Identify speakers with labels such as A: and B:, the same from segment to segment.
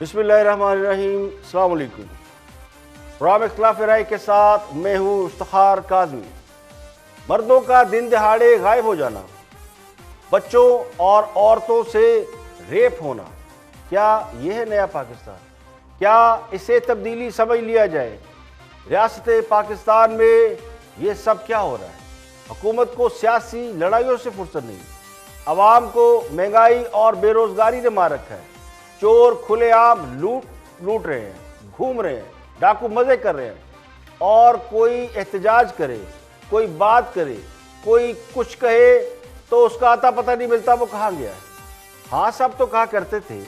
A: बिस्मिल्लाहिर्रहमानिर्रहीम, अस्सलाम वालेकुम। प्रोग्राम इख्तिलाफ राय के साथ मैं हूँ इफ्तिखार काज़मी। मर्दों का दिन दहाड़े गायब हो जाना, बच्चों और औरतों से रेप होना, क्या यह है नया पाकिस्तान? क्या इसे तब्दीली समझ लिया जाए? रियासत पाकिस्तान में ये सब क्या हो रहा है? हुकूमत को सियासी लड़ाइयों से फुर्सत नहीं, अवाम को महंगाई और बेरोजगारी ने मार रखा है। चोर खुलेआम लूट रहे हैं, घूम रहे हैं, डाकू मजे कर रहे हैं, और कोई एहतजाज करे, कोई बात करे, कोई कुछ कहे तो उसका आता पता नहीं मिलता वो कहाँ गया है। हाँ, सब तो कहा करते थे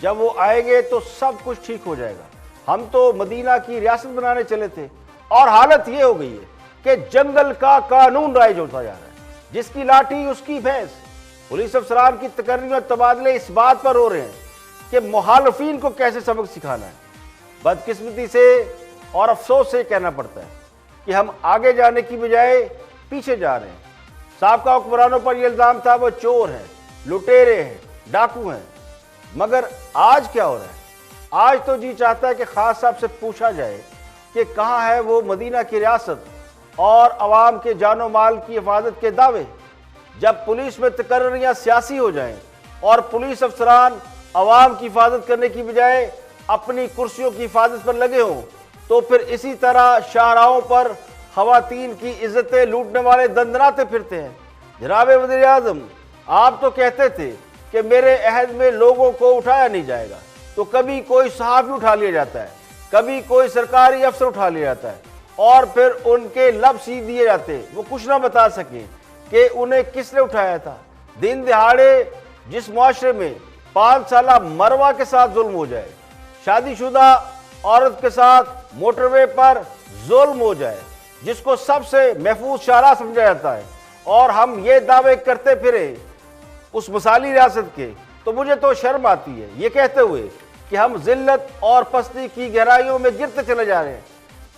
A: जब वो आएंगे तो सब कुछ ठीक हो जाएगा, हम तो मदीना की रियासत बनाने चले थे, और हालत ये हो गई है कि जंगल का कानून राइज होता जा रहा है, जिसकी लाठी उसकी भैंस। पुलिस अफसरान की तकर्री और तबादले इस बात पर हो रहे हैं कि मुखालफीन को कैसे सबक सिखाना है। बदकिस्मती से और अफसोस से कहना पड़ता है कि हम आगे जाने की बजाय पीछे जा रहे हैं। साबका हुक्मरानों पर यह इल्ज़ाम था वो चोर हैं, लुटेरे हैं, डाकू हैं, मगर आज क्या हो रहा है? आज तो जी चाहता है कि खास साहब से पूछा जाए कि कहाँ है वो मदीना की रियासत और अवाम के जानो माल की हिफाजत के दावे। जब पुलिस में तकर्रियाँ सियासी हो जाएं और पुलिस अफसरान अवाम की हिफाजत करने की बजाय अपनी कुर्सियों की हिफाजत पर लगे हों, तो फिर इसी तरह शाहराहों पर खवातीन की इज्जतें लूटने वाले दंदनाते फिरते हैं। जनाब वज़ीर आज़म, आप तो कहते थे कि मेरे अहद में लोगों को उठाया नहीं जाएगा, तो कभी कोई सहाफ़ी उठा लिया जाता है, कभी कोई सरकारी अफसर उठा लिया जाता है, और फिर उनके लब सी दिए जाते, वो कुछ ना बता सके कि उन्हें किसने उठाया था। दिन दिहाड़े जिस मुआशरे में 5 साला मरवा के साथ जुल्म हो जाए, शादीशुदा औरत के साथ मोटरवे पर जुल्म हो जाए, जिसको सबसे महफूज शाहराह समझा जाता है, और हम ये दावे करते फिरे उस मिसाली रियासत के, तो मुझे तो शर्म आती है ये कहते हुए कि हम जिल्लत और पस्ती की गहराइयों में गिरते चले जा रहे हैं।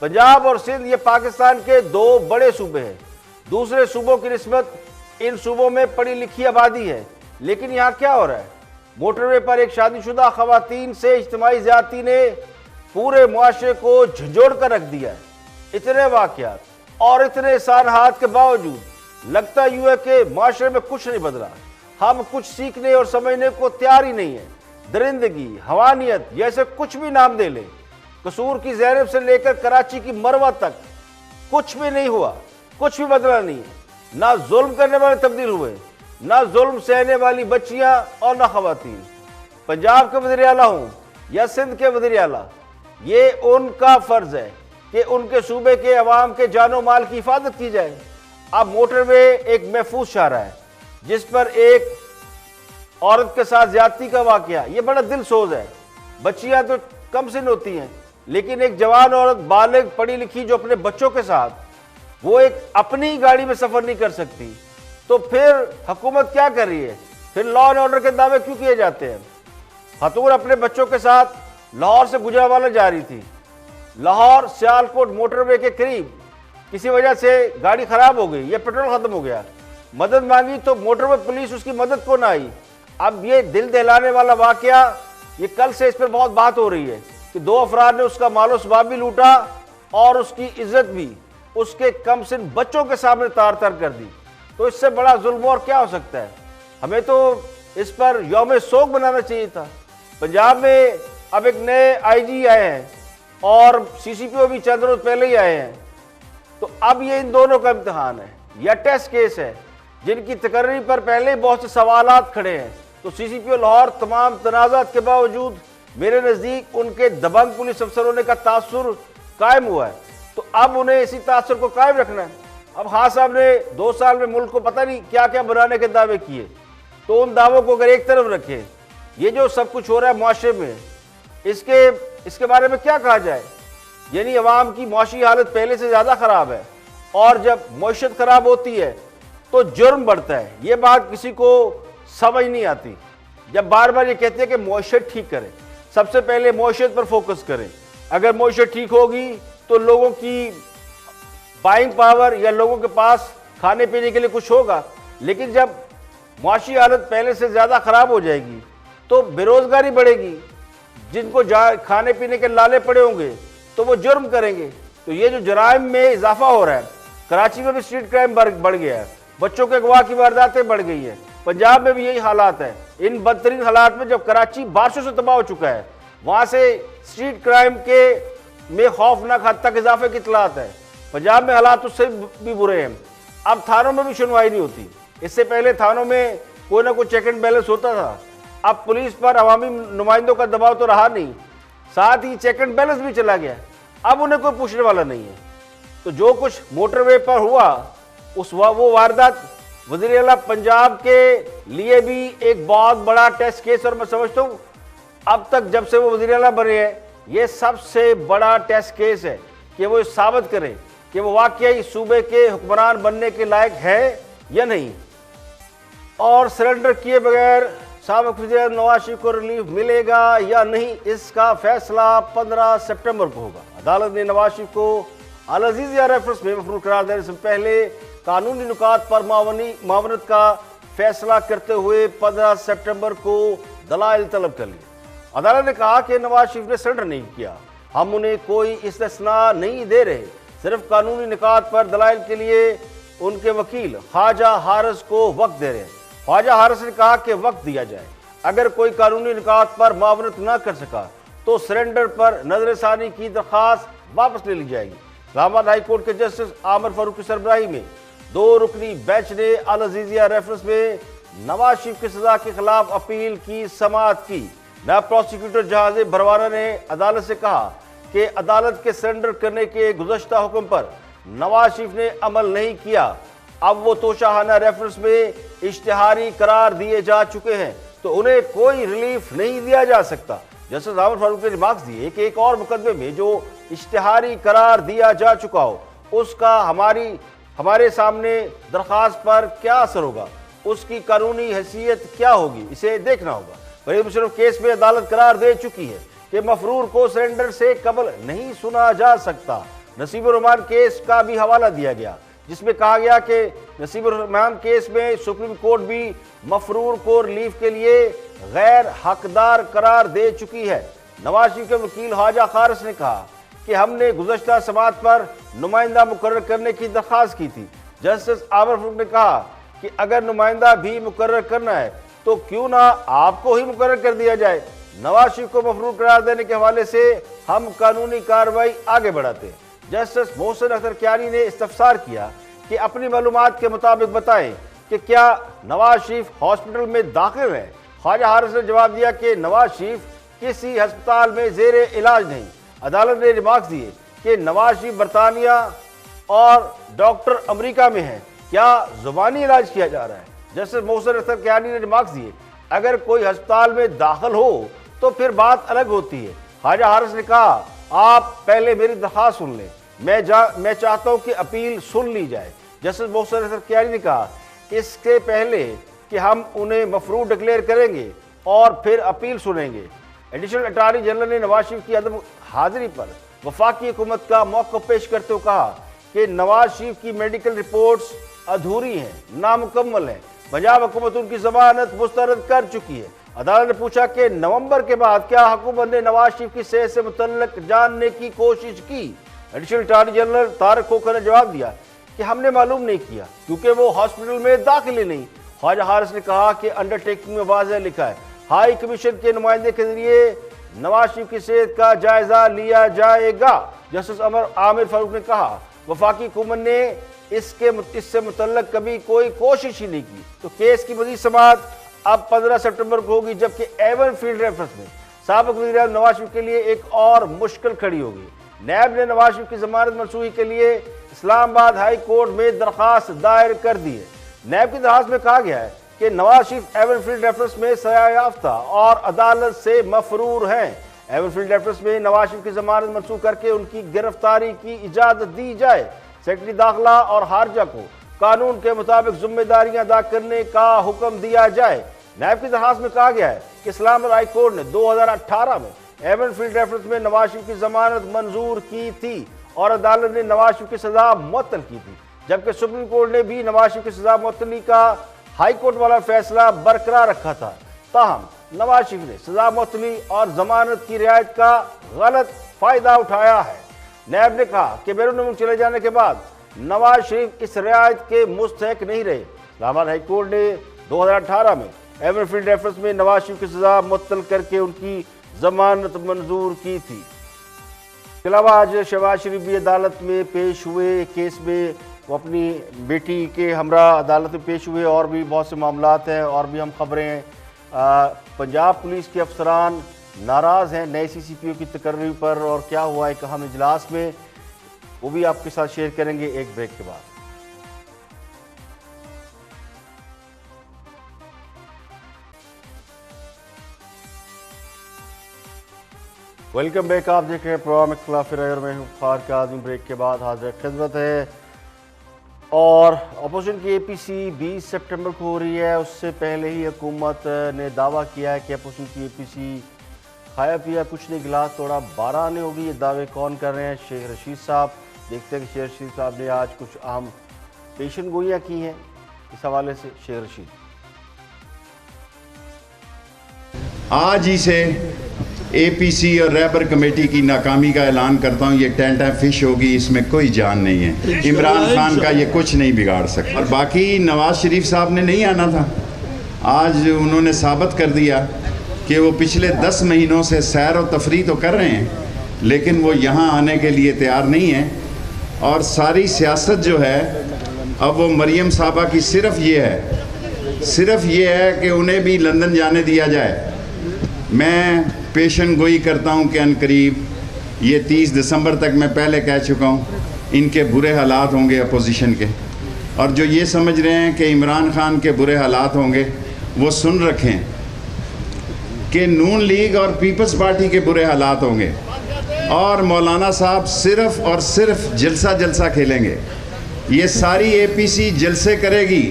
A: पंजाब और सिंध ये पाकिस्तान के 2 बड़े सूबे हैं। दूसरे सूबों की निस्बत इन सूबों में पढ़ी लिखी आबादी है, लेकिन यहाँ क्या हो रहा है? मोटरवे पर एक शादीशुदा खवातीन से इज्तिमाई ज़्यादती ने पूरे मुआशरे को झंझोड़ कर रख दिया है। इतने वाक़यात और इतने सानहात के बावजूद लगता यूँ है कि मुआशरे में कुछ नहीं बदला। हम कुछ सीखने और समझने को तैयार ही नहीं है। दरिंदगी, हवानियत, जैसे कुछ भी नाम दे ले, कसूर की ज़ैनब से लेकर कराची की मरवा तक कुछ भी नहीं हुआ, कुछ भी बदला नहीं है। ना जुल्म करने वाले तब्दील हुए, ना जुल्म सहने वाली बच्चियां और ना खवातीन। पंजाब के वज़ीर आला हों या सिंध के वज़ीर आला, ये उनका फ़र्ज़ है कि उनके सूबे के अवाम के जानो माल की हिफाजत की जाए। अब मोटरवे एक महफूज शाहराह है जिस पर एक औरत के साथ ज्यादती का वाक़या, ये बड़ा दिल सोज है। बच्चियां तो कम सिन होती हैं, लेकिन एक जवान औरत बालिग पढ़ी लिखी जो अपने बच्चों के साथ वो एक अपनी गाड़ी में सफ़र नहीं कर सकती, तो फिर हुकूमत क्या कर रही है? फिर लॉ एंड ऑर्डर के दावे क्यों किए जाते हैं? खतून अपने बच्चों के साथ लाहौर से गुजरांवाला जा रही थी। लाहौर सियालकोट मोटरवे के करीब किसी वजह से गाड़ी खराब हो गई या पेट्रोल खत्म हो गया, मदद मांगी तो मोटरवे पुलिस उसकी मदद को ना आई। अब ये दिल दहलाने वाला वाकया, ये कल से इस पर बहुत बात हो रही है कि 2 अफराद ने उसका मालो सबाब भी लूटा और उसकी इज्जत भी उसके कम सिन बच्चों के सामने तार तार कर दी। तो इससे बड़ा जुल्म और क्या हो सकता है? हमें तो इस पर यौम सोग बनाना चाहिए था। पंजाब में अब एक नए आईजी आए हैं और सीसीपीओ भी चंद रोज पहले ही आए हैं, तो अब ये इन दोनों का इम्तिहान है या टेस्ट केस है, जिनकी तकर्री पर पहले ही बहुत से सवालात खड़े हैं। तो सीसीपीओ लाहौर तमाम तनाज़ात के बावजूद मेरे नज़दीक उनके दबंग पुलिस अफसर होने का तासुर कायम हुआ है, तो अब उन्हें इसी तासुर को कायम रखना है। अब खान साहब ने 2 साल में मुल्क को पता नहीं क्या क्या बनाने के दावे किए, तो उन दावों को अगर एक तरफ रखें, ये जो सब कुछ हो रहा है मुआशरे में, इसके बारे में क्या कहा जाए? यानी अवाम की मुआशी हालत पहले से ज़्यादा ख़राब है, और जब मईशत ख़राब होती है तो जुर्म बढ़ता है। ये बात किसी को समझ नहीं आती। जब बार बार ये कहते हैं कि मईशत ठीक करें, सबसे पहले मईशत पर फोकस करें। अगर मईशत ठीक होगी तो लोगों की बाइंग पावर या लोगों के पास खाने पीने के लिए कुछ होगा, लेकिन जब मुआशी हालत पहले से ज़्यादा ख़राब हो जाएगी तो बेरोज़गारी बढ़ेगी, जिनको खाने पीने के लाले पड़े होंगे तो वो जुर्म करेंगे। तो ये जो जराइम में इजाफा हो रहा है, कराची में भी स्ट्रीट क्राइम बढ़ गया है, बच्चों के अगवा की वारदातें बढ़ गई है, पंजाब में भी यही हालात है। इन बदतरीन हालात में जब कराची बारिशों से तबाह हो चुका है, वहां से स्ट्रीट क्राइम के में खौफनाक हद तक इजाफे की इतलात है। पंजाब में हालात उससे भी बुरे हैं। अब थानों में भी सुनवाई नहीं होती। इससे पहले थानों में कोई ना कोई चेक एंड बैलेंस होता था। अब पुलिस पर अवामी नुमाइंदों का दबाव तो रहा नहीं, साथ ही चेक एंड बैलेंस भी चला गया। अब उन्हें कोई पूछने वाला नहीं है। तो जो कुछ मोटरवे पर हुआ वो वारदात वज़ीर आला पंजाब के लिए भी एक बहुत बड़ा टेस्ट केस, और मैं समझता हूँ अब तक जब से वो वज़ीर आला बने हैं ये सबसे बड़ा टेस्ट केस है कि वो साबित करें कि वो वाकई सूबे के हुक्मरान बनने के लायक है या नहीं। और सरेंडर किए बगैर साबिक वज़ीर नवाज शरीफ को रिलीफ मिलेगा या नहीं, इसका फैसला 15 सितंबर को होगा। अदालत ने नवाज शरीफ को अल अज़ीज़िया रेफरेंस में मफरूर करार देने से पहले कानूनी नुकात पर मावनत का फैसला करते हुए 15 सितंबर को दलाइल तलब कर लिए। अदालत ने कहा कि नवाज शरीफ ने सरेंडर नहीं किया, हम उन्हें कोई इस्तिस्ना नहीं दे रहे, सिर्फ कानूनी निकात पर दलाइल के लिए उनके वकील ख्वाजा हारिस को वक्त दे रहे हैं। ख्वाजा हारिस ने कहा कि वक्त दिया जाए, अगर कोई कानूनी निकात पर मावनत न कर सका तो सरेंडर पर नजरसानी की दरख्वास्त वापस ले ली जाएगी। इस्लामाबाद हाई कोर्ट के जस्टिस आमिर फारूक की सरबराही में 2 रुकनी बेंच ने अल अज़ीज़िया रेफरेंस में नवाज शरीफ की सजा के खिलाफ अपील की समाअत की। नायब प्रोसिक्यूटर जहाज भरवाना ने अदालत से कहा कि अदालत के सरेंडर करने के गुज़श्ता हुक्म पर नवाज शरीफ ने अमल नहीं किया। अब वो तोशाहाना रेफरेंस में इश्तिहारी करार दिए जा चुके हैं तो उन्हें कोई रिलीफ नहीं दिया जा सकता। जस्टिस आमिर फारूक ने रिमार्क्स दिए कि एक और मुकदमे में जो इश्तिहारी करार दिया जा चुका हो उसका हमारे सामने दरख्वास्त पर क्या असर होगा, उसकी कानूनी हैसियत क्या होगी, इसे देखना होगा। फरीद मुशर्रफ केस में अदालत करार दे चुकी है कि मफरूर को सरेंडर से कबल नहीं सुना जा सकता। नसीबुर रहमान केस का भी हवाला दिया गया जिसमें कहा गया कि नसीबुर रहमान केस में सुप्रीम कोर्ट भी मफरूर को रिलीफ के लिए गैर हकदार करार दे चुकी है। नवाज शरीफ के वकील ख्वाजा हारिस ने कहा कि हमने गुज़श्ता समाअत पर नुमाइंदा मुकर्रर करने की दरख्वास्त की थी। जस्टिस आमिर फारूक ने कहा कि अगर नुमाइंदा भी मुकर्रर करना है तो क्यों ना आपको ही मुकर्रर कर दिया जाए। नवाज शरीफ को मफरूर करार देने के हवाले से हम कानूनी कार्रवाई आगे बढ़ाते हैं। जस्टिस मोहसिन अख्तर कियानी ने इस्तफसार किया कि अपनी मालूमात के मुताबिक बताएं कि क्या नवाज शरीफ हॉस्पिटल में दाखिल है। ख्वाजा हारिस ने जवाब दिया कि नवाज शरीफ किसी अस्पताल में जेर इलाज नहीं। अदालत ने रिमार्क्स दिए कि नवाज शरीफ बरतानिया और डॉक्टर अमेरिका में हैं, क्या जुबानी इलाज किया जा रहा है। जस्टिस मोहसिन अख्तर कियानी ने रिमार्क्स दिए अगर कोई अस्पताल में दाखिल हो तो फिर बात अलग होती है। ख्वाजा हारिस ने कहा आप पहले मेरी दरख्वास्त सुन लें, मैं चाहता हूं कि अपील सुन ली जाए। जस्टिस मोहसिन अख्तर कियानी ने कहा इसके पहले कि हम उन्हें मफरूर डिक्लेयर करेंगे और फिर अपील सुनेंगे। एडिशनल अटॉर्नी जनरल ने नवाज शरीफ की अदम हाजिरी पर वफाकी हुकूमत का मौक़िफ़ पेश करते हुए कहा कि नवाज शरीफ की मेडिकल रिपोर्ट्स अधूरी हैं, नामुकम्मल हैं। पंजाब हुकूमत उनकी जमानत मुस्तरद कर चुकी है। अदालत ने पूछा कि नवंबर के बाद क्या हुकूमत ने नवाज शरीफ की सेहत से मुतल्लिक जानने की कोशिश की। Additional attorney general Tariq Khokhar ने जवाब दिया कि हमने मालूम नहीं किया क्योंकि वो हॉस्पिटल में दाखिल ही नहीं। ख्वाजा हारिस ने कहा कि अंडरटेकिंग में वाज़ेह लिखा है हाई कमीशन के नुमाइंदे के जरिए नवाज शरीफ की सेहत का जायजा लिया जाएगा। जस्टिस आमिर फारूक ने कहा वफाकी हुकूमत ने इससे मुतल्लिक कभी कोई कोशिश ही नहीं की। तो केस की मज़ीद समाअत अब 15 सितंबर को होगी, जबकि एवन फील्ड रेफरेंस में साबिक वज़ीर आज़म नवाज शरीफ के लिए एक और मुश्किल खड़ी होगी। नैब ने नवाज शरीफ की जमानत मनसूखी के लिए इस्लामाबाद हाई कोर्ट में दरख्वास्त दायर कर दी है। नैब की दरख्वास्त में कहा गया है कि Nawaz Sharif Avon field reference में सजा याफ्ता और अदालत से मफरूर हैं। एवन फील्ड रेफरेंस में नवाज शरीफ की जमानत मनसूख करके उनकी गिरफ्तारी की इजाजत दी जाए। सेक्रेटरी दाखिला और खारजा को कानून के मुताबिक जिम्मेदारियां अदा करने का हुक्म दिया जाए। नैब की दरख्वास्त में कहा गया है कि इस्लामाबाद हाई कोर्ट ने 2018 में एवन फील्ड रेफरेंस में नवाज शरीफ की जमानत मंजूर की थी और अदालत ने नवाज शरीफ की सजा मुअत्तल की थी, जबकि सुप्रीम कोर्ट ने भी नवाज शरीफ की सजा मुअत्तली का हाई कोर्ट वाला फैसला बरकरार रखा था। ताहम नवाज शरीफ ने सजा मुअत्तली और जमानत की रियायत का गलत फायदा उठाया है। नैब ने कहा कि बैरून मुल्क चले जाने के बाद नवाज शरीफ इस रियायत के मुस्तहक नहीं रहे। इस्लामाबाद हाई कोर्ट ने 2018 में एमर फील्ड रेफरेंस में नवाज शरीफ की सजा मुअत्तल करके उनकी जमानत मंजूर की थी। इसके अलावा आज शहबाज शरीफ भी अदालत में पेश हुए। केस में वो अपनी बेटी के हमरा अदालत में पेश हुए। और भी बहुत से मामलात हैं और भी हम खबरें हैं। पंजाब पुलिस के अफसरान नाराज़ हैं नए CCPO की तकर्री पर, और क्या हुआ एक अहम इजलास में, वो भी आपके साथ शेयर करेंगे एक ब्रेक के बाद। Welcome back. आप देख रहे हैं प्रोग्राम इख्तिलाफ राय और मैं हूं फ़ार काज़मी। ब्रेक के बाद हाजिर खिदमत है। और अपोजिशन की APC 20 सितंबर को हो रही है। उससे पहले ही हुकूमत ने दावा किया है कि अपोजिशन की APC खाया पिया कुछ नहीं, गिलास तोड़ा 12 आने होगी। ये दावे कौन कर रहे हैं? शेख रशीद साहब। देखते हैं कि शेख रशीद साहब ने आज कुछ अहम पेशन गोइयाँ की हैं इस हवाले से। शेख रशीद।
B: आज ही से APC और रैबर कमेटी की नाकामी का ऐलान करता हूँ। ये टेंटा फिश होगी, इसमें कोई जान नहीं है। इमरान खान का ये कुछ नहीं बिगाड़ सकता। और बाकी नवाज शरीफ साहब ने नहीं आना था, आज उन्होंने साबित कर दिया कि वो पिछले 10 महीनों से सैर और तफरी तो कर रहे हैं, लेकिन वो यहाँ आने के लिए तैयार नहीं हैं। और सारी सियासत जो है अब वो मरियम साहबा की सिर्फ ये है कि उन्हें भी लंदन जाने दिया जाए। मैं पेशन गोई करता हूं कि अनकरीब ये 30 दिसंबर तक, मैं पहले कह चुका हूं, इनके बुरे हालात होंगे अपोजिशन के। और जो ये समझ रहे हैं कि इमरान खान के बुरे हालात होंगे, वो सुन रखें कि नून लीग और पीपल्स पार्टी के बुरे हालात होंगे। और मौलाना साहब सिर्फ और सिर्फ जलसा खेलेंगे। ये सारी APC जलसे करेगी,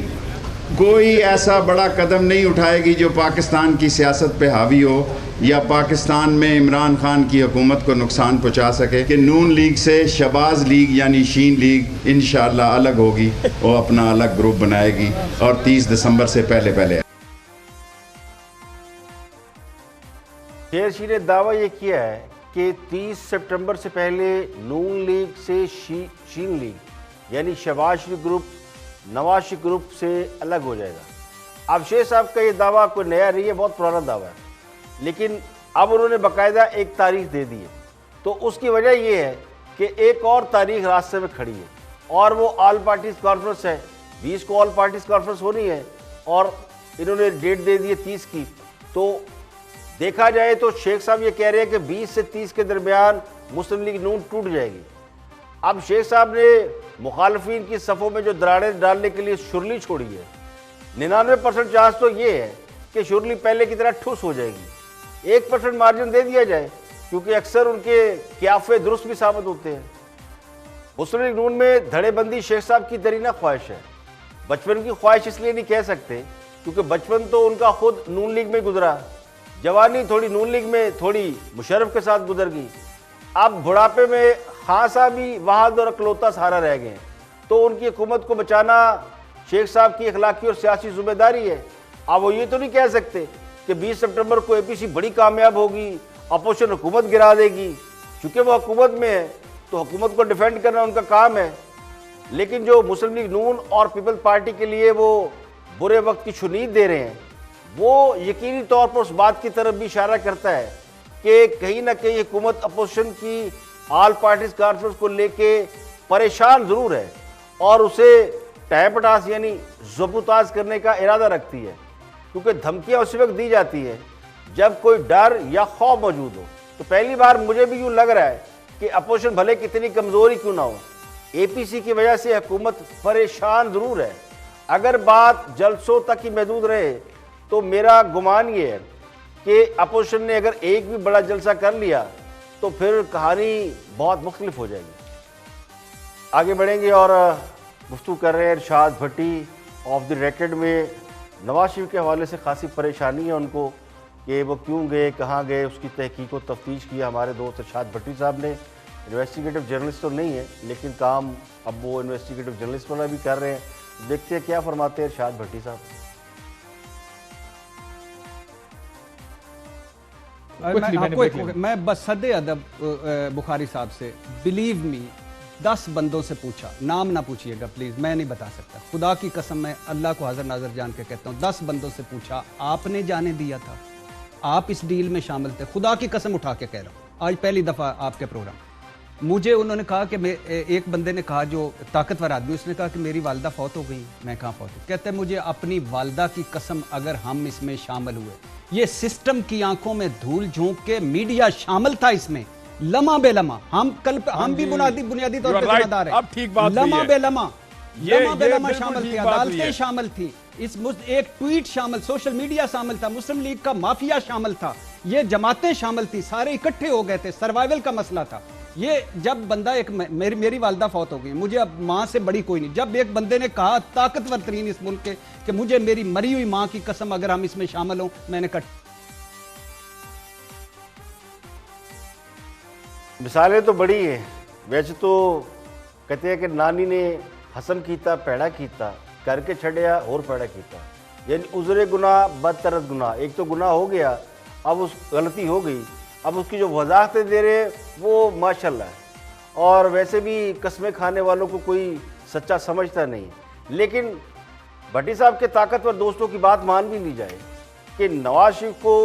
B: कोई ऐसा बड़ा कदम नहीं उठाएगी जो पाकिस्तान की सियासत पे हावी हो या पाकिस्तान में इमरान खान की हुकूमत को नुकसान पहुंचा सके। कि नून लीग से शहबाज लीग यानी शीन लीग इंशाअल्लाह अलग होगी, वो अपना अलग ग्रुप बनाएगी और 30 दिसंबर से पहले
A: शेर शी ने दावा ये किया है कि 30 सितंबर से पहले नून लीग से शीन लीग यानी शहबाज शरीफ ग्रुप नवाज शरीफ ग्रुप से अलग हो जाएगा। अब शेख साहब का ये दावा कोई नया नहीं है, बहुत पुराना दावा है, लेकिन अब उन्होंने बाकायदा एक तारीख दे दी है। तो उसकी वजह ये है कि एक और तारीख रास्ते में खड़ी है और वो ऑल पार्टीज कॉन्फ्रेंस है। 20 को ऑल पार्टीज कॉन्फ्रेंस होनी है और इन्होंने डेट दे दी है 30 की। तो देखा जाए तो शेख साहब ये कह रहे हैं कि 20 से 30 के दरमियान मुस्लिम लीग नून टूट जाएगी। अब शेख साहब ने मुखालफिन की सफ़ों में जो दरारें डालने के लिए शुरली छोड़ी है, 99% चांस तो ये है कि शुरली पहले की तरह ठुस हो जाएगी। 1% मार्जिन दे दिया जाए, क्योंकि अक्सर उनके क्याफे दुरुस्त भी साबित होते हैं। मुस्लिम लीग नून में धड़ेबंदी शेख साहब की दरीना ख्वाहिश है। बचपन की ख्वाहिश इसलिए नहीं कह सकते क्योंकि बचपन तो उनका खुद नून लीग में गुजरा, जवानी थोड़ी नून लीग में, थोड़ी मुशर्रफ के साथ गुजर गई। अब बुढ़ापे में खान साहब ही वहाद और अकलौता सहारा रह गए, तो उनकी हुकूमत को बचाना शेख साहब की अखलाकी और सियासी जिम्मेदारी है। अब वो ये तो नहीं कह सकते कि 20 सितंबर को APC बड़ी कामयाब होगी, अपोजिशन हुकूमत गिरा देगी। चूँकि वो हुकूमत में है तो हुकूमत को डिफेंड करना उनका काम है। लेकिन जो मुस्लिम लीग नून और पीपल्स पार्टी के लिए वो बुरे वक्त की शुनीद दे रहे हैं, वो यकीनी तौर पर उस बात की तरफ भी इशारा करता है कि कहीं ना कहीं हुकूमत अपोजिशन की ऑल पार्टीज कॉन्फ्रेंस को लेके परेशान ज़रूर है और उसे टैपटास यानी ज़बूताज करने का इरादा रखती है। क्योंकि धमकियाँ उसी वक्त दी जाती है जब कोई डर या खौफ मौजूद हो। तो पहली बार मुझे भी यूँ लग रहा है कि अपोजिशन भले कितनी कमज़ोरी क्यों ना हो, APC की वजह से हुकूमत परेशान ज़रूर है। अगर बात जलसों तक ही महदूद रहे तो मेरा गुमान ये है कि अपोजिशन ने अगर एक भी बड़ा जलसा कर लिया तो फिर कहानी बहुत मुख्तलिफ हो जाएगी। आगे बढ़ेंगे और गुफ्तगू कर रहे हैं इरशाद भट्टी। ऑफ द रिकॉर्ड में नवाज शरीफ के हवाले से खासी परेशानी है उनको कि वो क्यों गए, कहाँ गए, उसकी तहकीक व तफ्तीश किया हमारे दोस्त इरशाद भट्टी साहब ने। इन्वेस्टिगेटिव जर्नलिस्ट तो नहीं है, लेकिन काम अब वो इन्वेस्टिगेटिव जर्नलिस्ट वाला भी कर रहे हैं। देखते हैं क्या फरमाते हैं इरशाद भट्टी साहब।
C: मैं बस सदे अदब बुखारी साहब से, बिलीव मी, 10 बंदों से पूछा, नाम ना पूछिएगा प्लीज, मैं नहीं बता सकता, खुदा की कसम, मैं अल्लाह को हाजिर नाजर जान के कहता हूँ, 10 बंदों से पूछा, आपने जाने दिया था, आप इस डील में शामिल थे, खुदा की कसम उठा के कह रहा हूँ, आज पहली दफा आपके प्रोग्राम मुझे उन्होंने कहा कि एक बंदे ने कहा, जो ताकतवर आदमी, उसने कहा कि मेरी वालदा फौत हो गई। मैं कहाँ फौत हुई? कहते हैं मुझे अपनी वालदा की कसम, अगर हम इसमें शामिल हुए, ये सिस्टम की आंखों में धूल झोंक के मीडिया शामिल था इसमें, लम्हा बेलम्हा, हम भी बुनियादी तौर पर जिम्मेदार हैं, लम्हा बेलम्हा शामिल थी, अदालतें शामिल थी, एक ट्वीट शामिल, सोशल मीडिया शामिल था, मुस्लिम लीग का माफिया शामिल था, ये जमातें शामिल थी, सारे इकट्ठे हो गए थे, सर्वाइवल का मसला था ये। जब बंदा एक मेरी वालदा फौत हो गई, मुझे अब माँ से बड़ी कोई नहीं, जब एक बंदे ने कहा, ताकतवर तरीन इस मुल्क के, कि मुझे मेरी मरी हुई माँ की कसम, अगर हम इसमें शामिल हों, मैंने कहा
A: मिसालें तो बड़ी है। वैसे तो कहते हैं कि नानी ने हसन कीता पैड़ा कीता, करके छड़िया और पैड़ा कीता, यानी उजरे गुनाह बदतरत गुनाह। एक तो गुनाह हो गया, अब उस गलती हो गई, अब उसकी जो वजाहतें दे रहे वो माशाल्लाह है, और वैसे भी कस्में खाने वालों को कोई सच्चा समझता नहीं। लेकिन भट्टी साहब के ताकतवर दोस्तों की बात मान भी ली जाए कि नवाज शरीफ को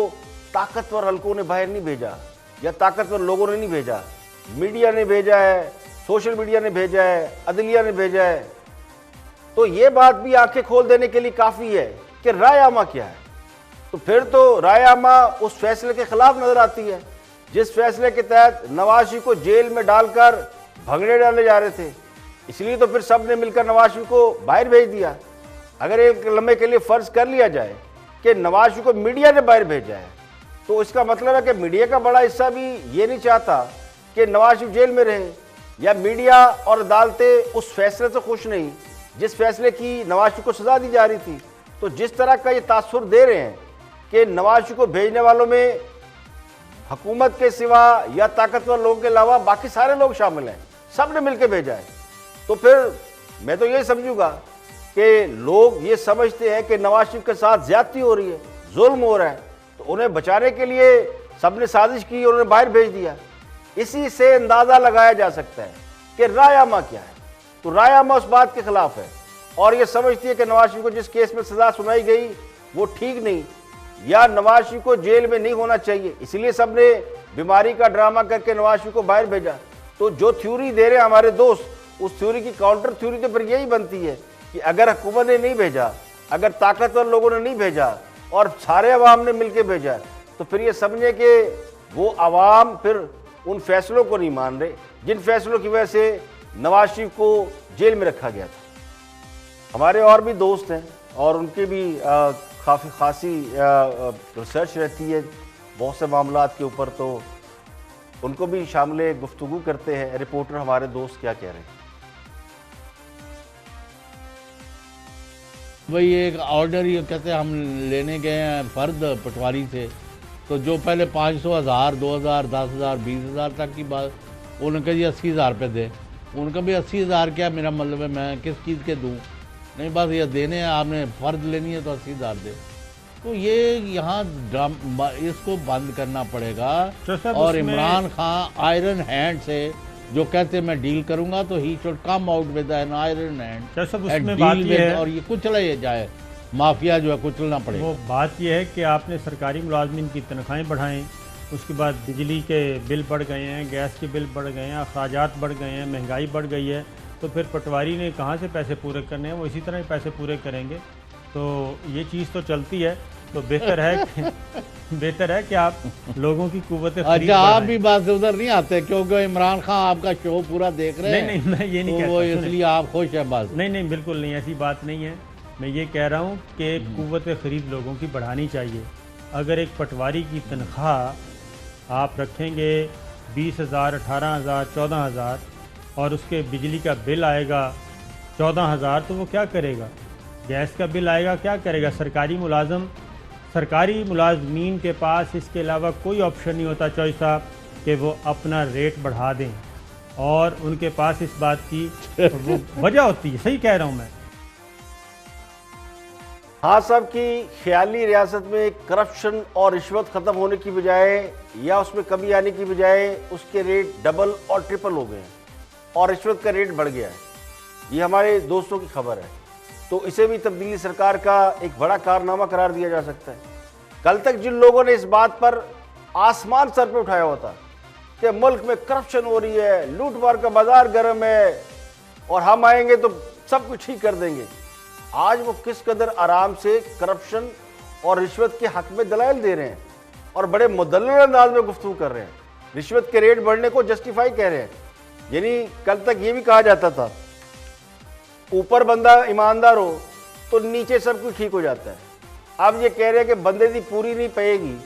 A: ताकतवर हल्कों ने बाहर नहीं भेजा, या ताकतवर लोगों ने नहीं भेजा, मीडिया ने भेजा है, सोशल मीडिया ने भेजा है, अदलिया ने भेजा है। तो ये बात भी आंखें खोल देने के लिए काफ़ी है कि राय आमा क्या है। तो फिर तो राय आमा उस फैसले के खिलाफ नजर आती है जिस फैसले के तहत नवाज शरीफ को जेल में डालकर भंगड़े डाले जा रहे थे। इसलिए तो फिर सब ने मिलकर नवाज शरीफ को बाहर भेज दिया। अगर एक लम्हे के लिए फर्ज कर लिया जाए कि नवाज शरीफ को मीडिया ने बाहर भेजा है, तो इसका मतलब है कि मीडिया का बड़ा हिस्सा भी ये नहीं चाहता कि नवाज शरीफ जेल में रहे, या मीडिया और अदालतें उस फैसले से खुश नहीं जिस फैसले की नवाज शरीफ को सजा दी जा रही थी। तो जिस तरह का ये तासुर दे रहे हैं कि नवाज शरीफ को भेजने वालों में हुकूमत के सिवा या ताकतवर लोगों के अलावा बाकी सारे लोग शामिल हैं, सब ने मिलकर भेजा है, तो फिर मैं तो ये समझूंगा कि लोग ये समझते हैं कि नवाज शरीफ के साथ ज्यादती हो रही है, जुल्म हो रहा है, तो उन्हें बचाने के लिए सबने साजिश की और उन्हें बाहर भेज दिया। इसी से अंदाजा लगाया जा सकता है कि रायआमा क्या है। तो रायआमा उस बात के खिलाफ है और ये समझती है कि नवाज शरीफ को जिस केस में सजा सुनाई गई वो ठीक नहीं, या नवाज शरीफ को जेल में नहीं होना चाहिए, इसलिए सबने बीमारी का ड्रामा करके नवाज शरीफ को बाहर भेजा। तो जो थ्योरी दे रहे हैं हमारे दोस्त, उस थ्योरी की काउंटर थ्योरी तो फिर यही बनती है कि अगर हुकूमत ने नहीं भेजा, अगर ताकतवर लोगों ने नहीं भेजा और सारे अवाम ने मिलकर भेजा, तो फिर ये समझे कि वो अवाम फिर उन फैसलों को नहीं मान रहे जिन फैसलों की वजह से नवाज शरीफ को जेल में रखा गया था। हमारे और भी दोस्त हैं और उनकी भी काफ़ी खासी रिसर्च रहती है बहुत से मामलात के ऊपर, तो उनको भी शामिल गुफ्तगू करते हैं। रिपोर्टर हमारे दोस्त क्या कह रहे हैं?
D: वही एक ऑर्डर ये कहते हैं हम लेने गए हैं फर्द पटवारी से, तो जो पहले 500, 1000, 2000, 10,000, 20,000 तक की बात, उनका जी 80,000 रुपये दे। उनका भी 80,000 क्या मेरा मतलब है, मैं किस चीज़ के दूँ? नहीं, बस ये देने हैं, आपने फ़र्द लेनी है तो 80,000 दे। तो ये यहाँ इसको बंद करना पड़ेगा। और इमरान खान आयरन हैंड से जो कहते मैं डील करूंगा, तो he should come out with an iron hand और ये कुचला जाए, माफिया जो है कुचलना पड़ेगा।
E: वो बात यह है कि आपने सरकारी मुलाजमिन की तनख्वाहें बढ़ाएं, उसके बाद बिजली के बिल बढ़ गए हैं, गैस के बिल बढ़ गए हैं, अखराजात बढ़ गए हैं, महंगाई बढ़ गई है, तो फिर पटवारी ने कहाँ से पैसे पूरे करने हैं? वो इसी तरह ही पैसे पूरे करेंगे। तो ये चीज़ तो चलती है, तो बेहतर है कि आप लोगों की कुव्वत
D: अच्छा, आप भी बात से उधर नहीं आते क्योंकि इमरान खान आपका शो पूरा देख रहे हैं।
E: नहीं, मैं ये नहीं
D: कहता, वो इसलिए आप खुश हैं बस।
E: नहीं, बिल्कुल नहीं, ऐसी बात नहीं है। मैं ये कह रहा हूँ कि कुव्वत ख़रीद लोगों की बढ़ानी चाहिए। अगर एक पटवारी की तनख्वाह आप रखेंगे 20,000, 18,000, 14,000 और उसके बिजली का बिल आएगा 14,000, तो वो क्या करेगा? गैस का बिल आएगा, क्या करेगा? सरकारी मुलाजमीन के पास इसके अलावा कोई ऑप्शन नहीं होता चौधरी साहब कि वो अपना रेट बढ़ा दें, और उनके पास इस बात की वो वजह होती है। सही कह रहा हूँ मैं।
A: हाँ साहब की ख्याली रियासत में करप्शन और रिश्वत ख़त्म होने की बजाय या उसमें कमी आने की बजाय उसके रेट डबल और ट्रिपल हो गए हैं और रिश्वत का रेट बढ़ गया है। ये हमारे दोस्तों की खबर है। तो इसे भी तब्दीली सरकार का एक बड़ा कारनामा करार दिया जा सकता है। कल तक जिन लोगों ने इस बात पर आसमान सर पे उठाया हुआ था कि मुल्क में करप्शन हो रही है, लूटमार का बाजार गर्म है और हम आएंगे तो सब कुछ ठीक कर देंगे, आज वो किस कदर आराम से करप्शन और रिश्वत के हक में दलाइल दे रहे हैं और बड़े मुदल्लल अंदाज में गुफ्तगू कर रहे हैं। रिश्वत के रेट बढ़ने को जस्टिफाई कह रहे हैं। यानी कल तक ये भी कहा जाता था ऊपर बंदा ईमानदार हो तो नीचे सब कुछ ठीक हो जाता है। अब ये कह रहे हैं कि बंदे दी पूरी नहीं पाएगी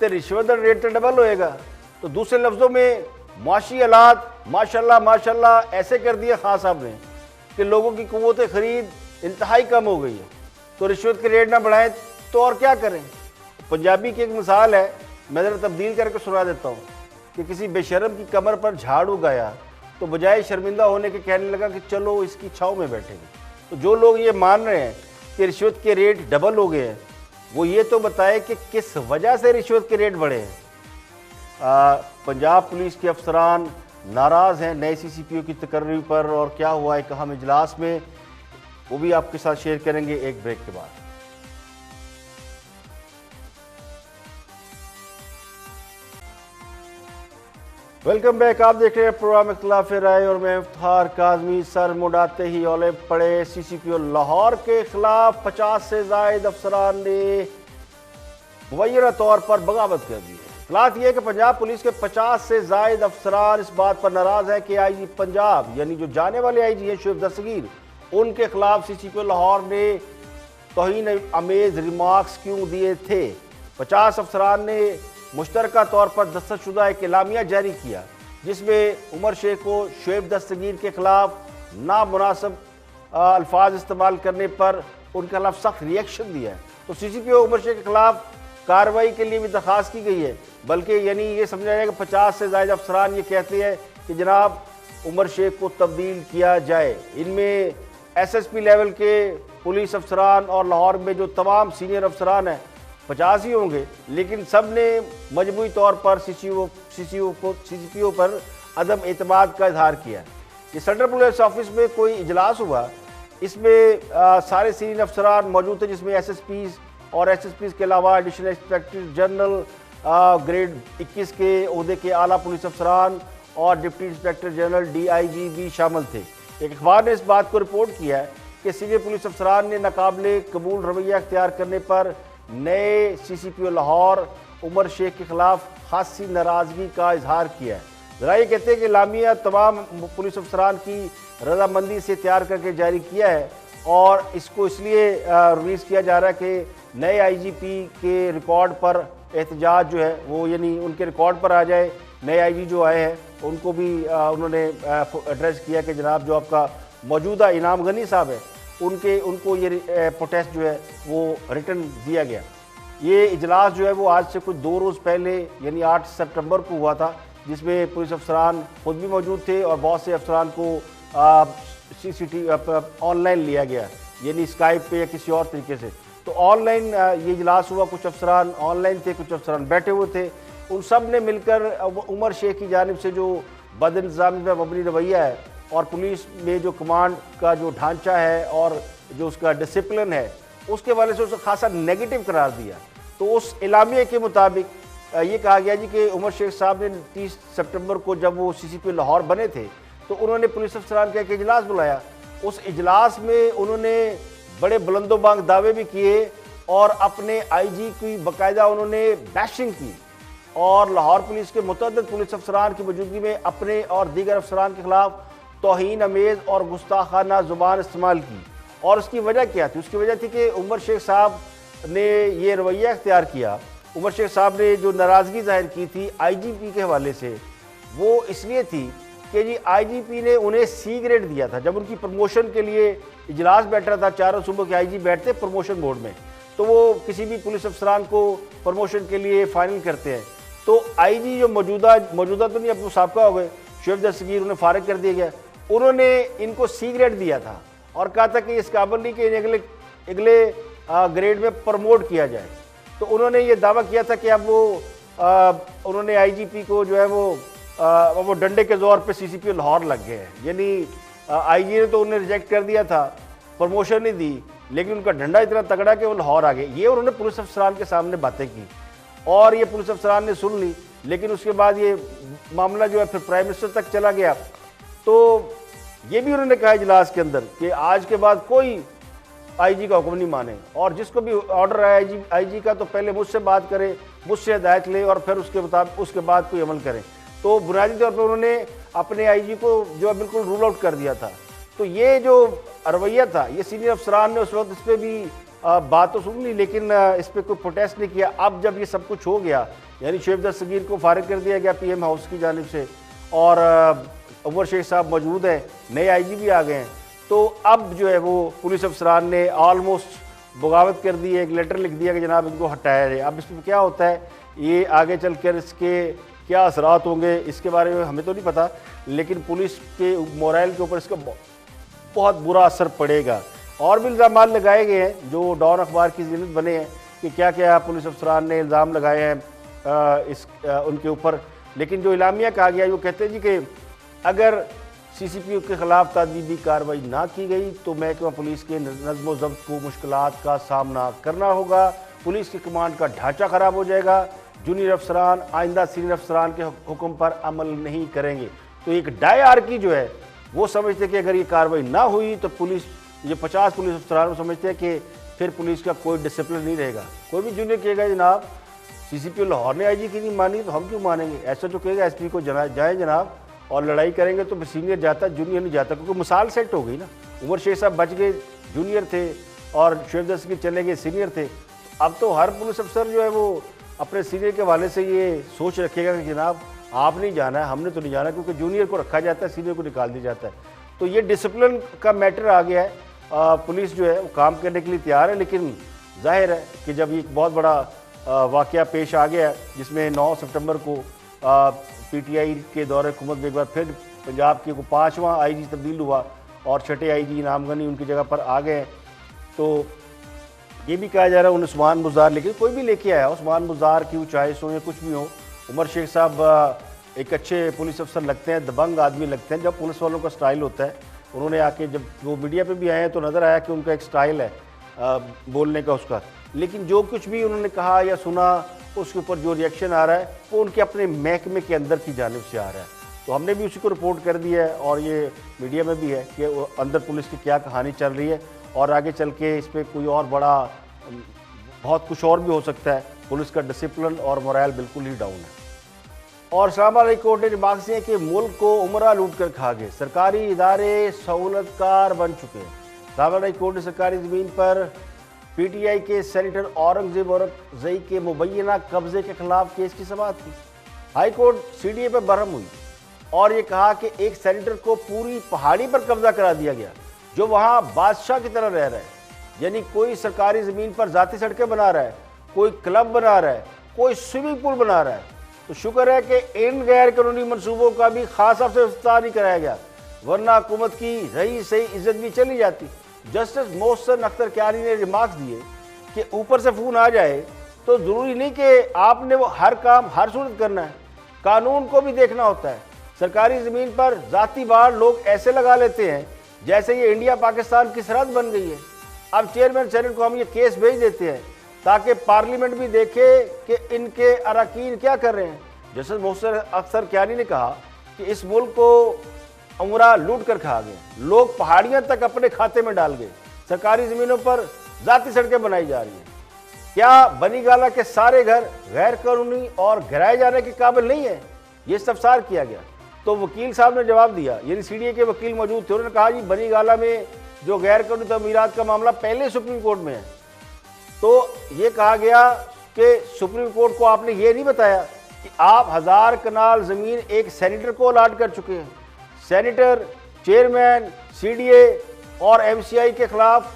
A: तो रिश्वत का रेट तो डबल होएगा। तो दूसरे लफ्ज़ों में माशी हालात माशाल्लाह माशाल्लाह ऐसे कर दिए खान साहब ने कि लोगों की क़ुव्वत ख़रीद इंतहाई कम हो गई है। तो रिश्वत के रेट ना बढ़ाएं तो और क्या करें। पंजाबी की एक मिसाल है, मैं ज़रा तब्दील करके सुना देता हूँ कि किसी बेशरम की कमर पर झाड़ उगाया तो बजाय शर्मिंदा होने के कहने लगा कि चलो इसकी छाँव में बैठेंगे। तो जो लोग ये मान रहे हैं कि रिश्वत के रेट डबल हो गए हैं, वो ये तो बताए कि किस वजह से रिश्वत के रेट बढ़े हैं। पंजाब पुलिस के अफसरान नाराज़ हैं नए CCPO की तकर्री पर और क्या हुआ एक अहम इजलास में, वो भी आपके साथ शेयर करेंगे एक ब्रेक के बाद। Welcome back. आप देख रहे हैं प्रोग्राम इख्तिलाफ राय और मैं इफ्तिखार काज़मी। सर मुड़ाते ही औले पड़े CCPO लाहौर के खिलाफ 50 से ज़ायद अफसरान ने मुबैना तौर पर बगावत कर दी है। इख्तिलाफ यह है कि पंजाब पुलिस के 50 से ज़ायद अफसरान इस बात पर नाराज़ हैं कि IG पंजाब यानी जो जाने वाले IG हैं शुएब दस्तगीर, उनके खिलाफ CCPO लाहौर ने तौहीन आमेज़ रिमार्क्स क्यों दिए थे। 50 अफसरान ने मुश्तरका तौर पर दस्तखतशुदा एक एलामिया जारी किया जिसमें उमर शेख को शुएब दस्तगीर के खिलाफ नामुनासिब अल्फाज इस्तेमाल करने पर उनके खिलाफ सख्त रिएक्शन दिया है। तो CCPO उमर शेख के खिलाफ कार्रवाई के लिए भी दरख्वास्त की गई है। बल्कि यानी ये समझा जाए कि 50 से ज़ायद अफसरान ये कहते हैं कि जनाब उमर शेख को तब्दील किया जाए। इनमें SSP लेवल के पुलिस अफसरान और लाहौर में जो तमाम सीनियर अफसरान हैं 50 ही होंगे, लेकिन सब ने मजमूई तौर पर CCPO पर अदम एतमाद का इजहार किया। ये सेंट्रल पुलिस ऑफिस में कोई इजलास हुआ, इसमें सारे सीनियर अफसरान मौजूद थे जिसमें SSPs और SSPs के अलावा एडिशनल इंस्पेक्टर जनरल ग्रेड 21 के ओहदे के आला पुलिस अफसरान और डिप्टी इंस्पेक्टर जनरल DIG भी शामिल थे। एक अखबार ने इस बात को रिपोर्ट किया है कि सीनियर पुलिस अफसरान ने नाकाबिले कबूल रवैया अख्तियार करने पर नए CCPO लाहौर उमर शेख के खिलाफ खासी नाराज़गी का इजहार किया है। ज़रा ये कहते हैं कि लामिया तमाम पुलिस अफसरान की रजामंदी से तैयार करके जारी किया है और इसको इसलिए रिलीज़ किया जा रहा है कि नए IGP के रिकॉर्ड पर एहतजाज जो है वो यानी उनके रिकॉर्ड पर आ जाए। नए IG जो आए हैं उनको भी उन्होंने एड्रेस किया कि जनाब जो आपका मौजूदा इनाम गनी साहब है उनको ये प्रोटेस्ट जो है वो रिटर्न दिया गया। ये इजलास जो है वो आज से कुछ 2 रोज़ पहले यानी 8 सितंबर को हुआ था, जिसमें पुलिस अफसरान खुद भी मौजूद थे और बहुत से अफसरान को CCTV ऑनलाइन लिया गया, यानी स्काइप पे या किसी और तरीके से। तो ऑनलाइन ये इजलास हुआ, कुछ अफसरान ऑनलाइन थे, कुछ अफसरान बैठे हुए थे। उन सब ने मिलकर उमर शेख की जानिब से जो बदइंतज़ामी पर मबनी रवैया है और पुलिस में जो कमांड का जो ढांचा है और जो उसका डिसिप्लिन है उसके वाले से उसे खासा नेगेटिव करार दिया। तो उस एलामिया के मुताबिक ये कहा गया जी कि उमर शेख साहब ने 30 सितंबर को जब वो CCPO लाहौर बने थे तो उन्होंने पुलिस अफसरान का एक इजलास बुलाया। उस इजलास में उन्होंने बड़े बुलंदोबांग दावे भी किए और अपने IG की बाकायदा उन्होंने बैशिंग की और लाहौर पुलिस के मुतअद्दिद पुलिस अफसरान की मौजूदगी में अपने और दीगर अफसरान के खिलाफ तौहीन अमेज़ और गुस्ताखाना ज़ुबान इस्तेमाल की। और उसकी वजह क्या थी? उसकी वजह थी कि उमर शेख साहब ने ये रवैया इख्तियार किया। उमर शेख साहब ने जो नाराज़गी ज़ाहिर की थी IGP के हवाले से, वो इसलिए थी कि जी IGP ने उन्हें C ग्रेड दिया था। जब उनकी प्रमोशन के लिए इजलास बैठ रहा था, चारों सूबों के IG बैठते प्रमोशन बोर्ड में, तो वो किसी भी पुलिस अफसरान को प्रमोशन के लिए फाइनल करते हैं। तो IG जो मौजूदा तो नहीं, अब वो साबका हो गए, शुएब दस्तगीर, उन्हें फारिग कर दिया गया। उन्होंने इनको C ग्रेड दिया था और कहा था कि इस काबिल नहीं कि अगले ग्रेड में प्रमोट किया जाए। तो उन्होंने ये दावा किया था कि अब वो उन्होंने आईजीपी को जो है वो डंडे के जोर पे सीसीपी लाहौर लग गए हैं, यानी आईजी ने तो उन्हें रिजेक्ट कर दिया था, प्रमोशन नहीं दी, लेकिन उनका डंडा इतना तगड़ा कि वो लाहौर आ गए। ये उन्होंने पुलिस अफसरान के सामने बातें की और ये पुलिस अफसरान ने सुन ली, लेकिन उसके बाद ये मामला जो है फिर प्राइम मिनिस्टर तक चला गया। तो ये भी उन्होंने कहा इजलास के अंदर कि आज के बाद कोई आईजी का हुक्म नहीं माने, और जिसको भी ऑर्डर है आईजी का तो पहले मुझसे बात करे, मुझसे हिदायत ले और फिर उसके बाद कोई अमल करें। तो बुनियादी तौर पर उन्होंने अपने आईजी को जो है बिल्कुल रूल आउट कर दिया था। तो ये जो रवैया था, ये सीनियर अफसरान ने उस वक्त इस पर भी बात तो सुन ली, लेकिन इस पर कोई प्रोटेस्ट नहीं किया। अब जब ये सब कुछ हो गया, यानी शुएब दस्तगीर को फारिग कर दिया गया पीएम हाउस की जानिब से, और उमर शेख साहब मौजूद हैं, नए आईजी भी आ गए हैं, तो अब जो है वो पुलिस अफसरान ने ऑलमोस्ट बगावत कर दी है, एक लेटर लिख दिया कि जनाब इनको हटाया जाए। अब इसमें क्या होता है, ये आगे चल कर इसके क्या असरात होंगे इसके बारे में हमें तो नहीं पता, लेकिन पुलिस के मोरल के ऊपर इसका बहुत बुरा असर पड़ेगा। और भी इल्ज़ाम लगाए गए हैं जो डॉन अखबार की ज़िन्नत बने हैं कि क्या क्या पुलिस अफसरान ने इल्ज़ाम लगाए हैं उनके ऊपर, लेकिन जो इलामिया कहा गया वो कहते हैं जी कि अगर सीसीपी के ख़िलाफ़ तादीबी कार्रवाई ना की गई तो महकमा पुलिस के नज़्म व ज़ब्त को मुश्किलात का सामना करना होगा, पुलिस की कमांड का ढांचा ख़राब हो जाएगा, जूनियर अफसरान आइंदा सीनियर अफसरान के हुक्म पर अमल नहीं करेंगे। तो एक डायआर्की जो है वो समझते हैं कि अगर ये कार्रवाई ना हुई तो पुलिस, ये 50 पुलिस अफसरान समझते हैं कि फिर पुलिस का कोई डिसिप्लिन नहीं रहेगा। कोई भी जूनियर कहेगा जनाब सीसीपी लाहौर ने आईजी की नहीं मानी तो हम क्यों मानेंगे, ऐसा जो कहेगा एसपी को जाए जनाब और लड़ाई करेंगे तो सीनियर जाता जूनियर नहीं जाता, क्योंकि मिसाल सेट हो गई ना। उमर शेख साहब बच गए, जूनियर थे, और शुएब दस्तगीर चले गए, सीनियर थे। अब तो हर पुलिस अफसर जो है वो अपने सीनियर के हवाले से ये सोच रखेगा कि जनाब आप नहीं जाना है, हमने तो नहीं जाना, क्योंकि जूनियर को रखा जाता है, सीनियर को निकाल दिया जाता है। तो ये डिसिप्लिन का मैटर आ गया है। पुलिस जो है वो काम करने के लिए तैयार है, लेकिन जाहिर है कि जब ये एक बहुत बड़ा वाक़या पेश आ गया है जिसमें 9 सितंबर को पीटीआई के दौरे हुकूमत में एक बार फिर पंजाब के को 5वां आईजी तब्दील हुआ और छठे आईजी इनाम गनी उनकी जगह पर आ गए। तो ये भी कहा जा रहा है उस्मान बुज़दार, लेकिन कोई भी लेके आया उस्मान बुज़दार की चाहे सो या कुछ भी हो, उमर शेख साहब एक अच्छे पुलिस अफसर लगते हैं, दबंग आदमी लगते हैं। जब पुलिस वालों का स्टाइल होता है, उन्होंने आके जब वो मीडिया पे भी आए हैं तो नज़र आया कि उनका एक स्टाइल है बोलने का उसका, लेकिन जो कुछ भी उन्होंने कहा या सुना उसके ऊपर जो रिएक्शन आ रहा है वो उनके अपने महकमे के अंदर की जानिब से आ रहा है। तो हमने भी उसी को रिपोर्ट कर दिया है और ये मीडिया में भी है कि वो अंदर पुलिस की क्या कहानी चल रही है, और आगे चल के इस पर कोई और बड़ा बहुत कुछ और भी हो सकता है। पुलिस का डिसिप्लिन और मोरल बिल्कुल ही डाउन है। और इस्लामाबाद हाई कोर्ट ने रिमार्क्स दिए कि मुल्क को उमरा लूट कर खा गए, सरकारी इदारे सहूलतकार बन चुके हैं। इस्लामाबाद हाई कोर्ट ने सरकारी ज़मीन पर पीटीआई के सेनेटर औरंगजेब औरकजई के मुबैना कब्जे के खिलाफ केस की समाअत की। हाई कोर्ट सीडीए पर बरहम हुई और ये कहा कि एक सेनेटर को पूरी पहाड़ी पर कब्जा करा दिया गया जो वहाँ बादशाह की तरह रह रहा है, यानी कोई सरकारी ज़मीन पर ज़ाती सड़कें बना रहा है, कोई क्लब बना रहा है, कोई स्विमिंग पूल बना रहा है। तो शुक्र है कि इन गैर कानूनी मनसूबों का भी खास तौर से इफ्तार नहीं कराया गया, वरना हुकूमत की रही सही इज्जत भी चली जाती। जस्टिस मोहसिन अख्तर क्यानी ने रिमार्क्स दिए कि ऊपर से फ़ोन आ जाए तो ज़रूरी नहीं कि आपने वो हर काम हर सूरत करना है, कानून को भी देखना होता है। सरकारी ज़मीन पर ज़ाती बार लोग ऐसे लगा लेते हैं जैसे ये इंडिया पाकिस्तान की सरहद बन गई है। अब चेयरमैन सेनेट को हम ये केस भेज देते हैं ताकि पार्लियामेंट भी देखे कि इनके अरकान क्या कर रहे हैं। जस्टिस मोहसिन अख्तर क्यानी ने कहा कि इस मुल्क को उमरा लूट कर खा गए, लोग पहाड़ियां तक अपने खाते में डाल गए, सरकारी ज़मीनों पर ज़ाती सड़कें बनाई जा रही हैं। क्या बनीगाला के सारे घर गैर कानूनी और गिराए जाने के काबिल नहीं है? ये इस्तफसार किया गया। तो वकील साहब ने जवाब दिया, यानी सीडीए के वकील मौजूद थे, उन्होंने कहा जी बनीगाला में जो गैर कानूनी तमीरात का मामला पहले सुप्रीम कोर्ट में है। तो ये कहा गया कि सुप्रीम कोर्ट को आपने ये नहीं बताया कि आप 1000 कनाल ज़मीन एक सेनेटर को अलाट कर चुके हैं। सेनेटर, चेयरमैन, सीडीए और एमसीआई के खिलाफ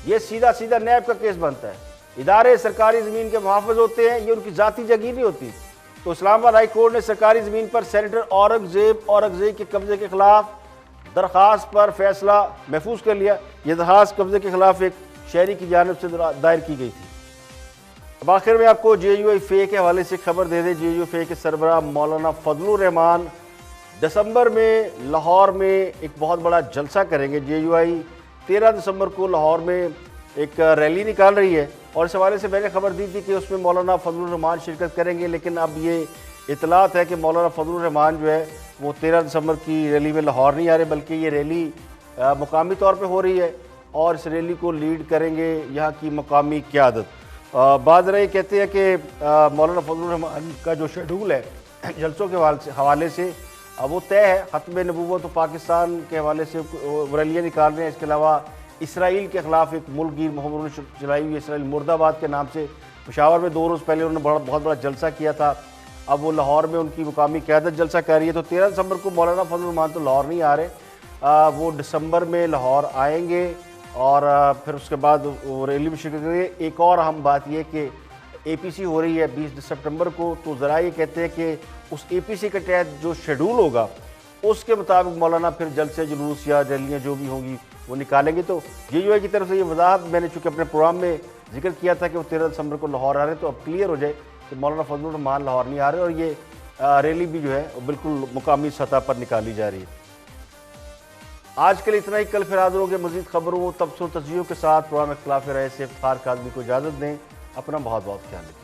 A: ये सीधा सीधा नैब का केस बनता है। इदारे सरकारी ज़मीन के मुहाफ़िज़ होते हैं, ये उनकी ज़ाती जगीर नहीं होती। तो इस्लामाबाद हाई कोर्ट ने सरकारी ज़मीन पर सेनेटर औरंगजेब औरकजई के कब्जे के खिलाफ दरख्वास्त पर फैसला महफूज कर लिया। ये दरख्वास्त कब्जे के खिलाफ एक शहरी की जानिब से दायर की गई थी। अब आखिर में आपको JUI फे के हवाले से खबर दे दें। JUI फे के सरबराह मौलाना फजलुर रहमान दिसंबर में लाहौर में एक बहुत बड़ा जलसा करेंगे। JUI 13 दिसंबर को लाहौर में एक रैली निकाल रही है और इस हवाले से मैंने खबर दी थी कि उसमें मौलाना फजलुर रहमान शिरकत करेंगे, लेकिन अब ये इतलात है कि मौलाना फजलुर रहमान जो है वो 13 दिसंबर की रैली में लाहौर नहीं आ रहे, बल्कि ये रैली मुकामी तौर पे हो रही है और इस रैली को लीड करेंगे यहाँ की मुकामी क़यादत। बाद रहे कहते हैं कि मौलाना फजलुर रहमान का जो शेड्यूल है जलसों के हवाले से वो तय है। ख़त्म नबूवत तो पाकिस्तान के हवाले से रैलियाँ निकाल रहे हैं। इसके अलावा इसराइल के ख़िलाफ़ एक मुल्कगीर मुहिम चलाई हुई, इसराइल मुर्दाबाद के नाम से पेशावर में 2 रोज़ पहले उन्होंने बहुत बड़ा जलसा किया था। अब वो लाहौर में उनकी मुकामी क़यादत जलसा कर रही है। तो 13 दिसंबर को मौलाना फजलुर रहमान तो लाहौर नहीं आ रहे, वो दिसंबर में लाहौर आएंगे और फिर उसके बाद वो रैली में शिरकत करेंगे। एक और अहम बात यह कि APC हो रही है 20 सितंबर को, तो ज़रा ये कहते हैं कि उस APC के तहत जो शेड्यूल होगा उसके मुताबिक मौलाना फिर जलसे जुलूस या रैलियाँ जो भी होंगी वो निकालेंगे। तो JUI की तरफ से ये वजाहत मैंने चूँकि अपने प्रोग्राम में जिक्र किया था कि वो 13 दिसंबर को लाहौर आ रहे हैं, तो अब क्लियर हो जाए कि मौलाना फजलुर रहमान लाहौर नहीं आ रहे और ये रैली भी जो है वो बिल्कुल मुकामी सतह पर निकाली जा रही है। आज के लिए इतना ही। कल फिर हाज़िर होंगे मज़ीद खबरों तबसरों तस्वीरों के साथ। प्रोग्राम इख्तिलाफ़ राय से इफ्तिखार काज़मी को इजाज़त दें। अपना बहुत बहुत ख्याल रखें।